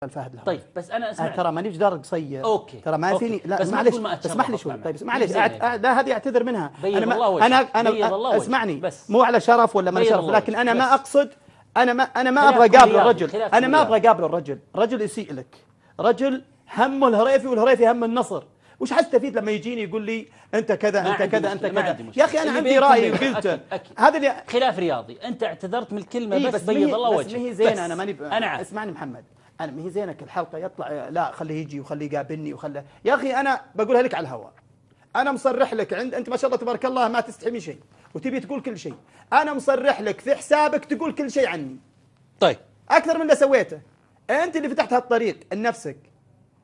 الفهد الهواري. طيب بس انا اسمع ترى ماني بجدار قصير. اوكي ترى ما فيني. لا بس معلش اسمح لي شوي. طيب معلش لا هذه اعتذر منها. انا اسمعني مو على شرف ولا ما شرف، لكن انا ما اقصد. انا ما ابغى اقابل الرجل. انا ما ابغى اقابل الرجل. رجل يسيء لك، رجل همه الهريفي والهريفي هم النصر. وش حستفيد لما يجيني يقول لي انت كذا انت كذا انت كذا؟ يا اخي انا عندي راي وقلته. هذا اللي خلاف رياضي. انت اعتذرت من الكلمه بس بيض الله وجهك. بس ما هي زينه. انا ماني اسمعني محمد، انا ما هي زينك الحلقه يطلع لا خليه يجي وخليه يقابلني وخليه. يا اخي انا بقولها لك على الهواء، انا مصرح لك. انت ما شاء الله تبارك الله ما تستحي من شيء وتبي تقول كل شيء. انا مصرح لك في حسابك تقول كل شيء عني. طيب اكثر من اللي سويته. انت اللي فتحت هالطريق لنفسك.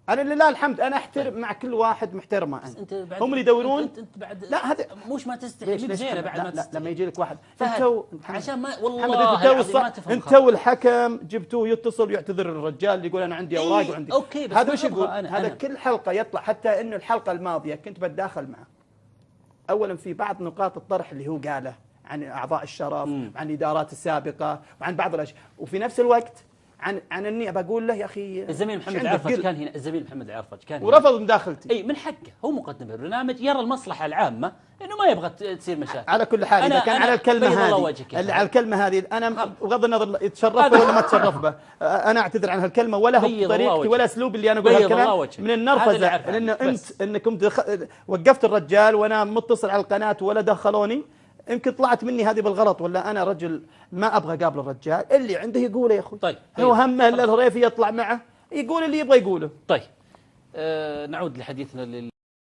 انا لله الحمد انا احترم. طيب. مع كل واحد محترمه. انت هم اللي يدورون. انت بعد لا هذا مش ما تستحي زينه بعد ما تستحي. لما يجي لك واحد عشان ما والله ما تفهم. انت والحكم جبتوه يتصل ويعتذر الرجال يقول انا عندي اوراق وعندي اوكي. بس هذا وش يقول؟ هذا كل حلقه يطلع. حتى انه الحلقه الماضيه كنت بتداخل معه. اولا في بعض نقاط الطرح اللي هو قاله عن اعضاء الشرف وعن الادارات السابقه وعن بعض الاشياء، وفي نفس الوقت عن اني بقول له يا اخي الزميل محمد العرفج كان هنا. الزميل محمد العرفج كان هنا ورفض مداخلتي. اي من حقه، هو مقدم البرنامج يرى المصلحه العامه انه ما يبغى تصير مشاكل. على كل حال اذا كان على الكلمه هذه على الكلمه هذه انا بغض النظر يتشرف ولا ما تشرف به، انا اعتذر عن هالكلمه ولا طريقتي ولا اسلوبي اللي انا اقول هالكلام من النرفزه. لان انكم وقفت الرجال وانا متصل على القناه ولا دخلوني. يمكن طلعت مني هذه بالغلط، ولا انا رجل ما ابغى اقابل الرجال. اللي عنده يقوله يا اخوي. طيب هو همه الهريفي يطلع معه يقول اللي يبغى يقوله. طيب نعود لحديثنا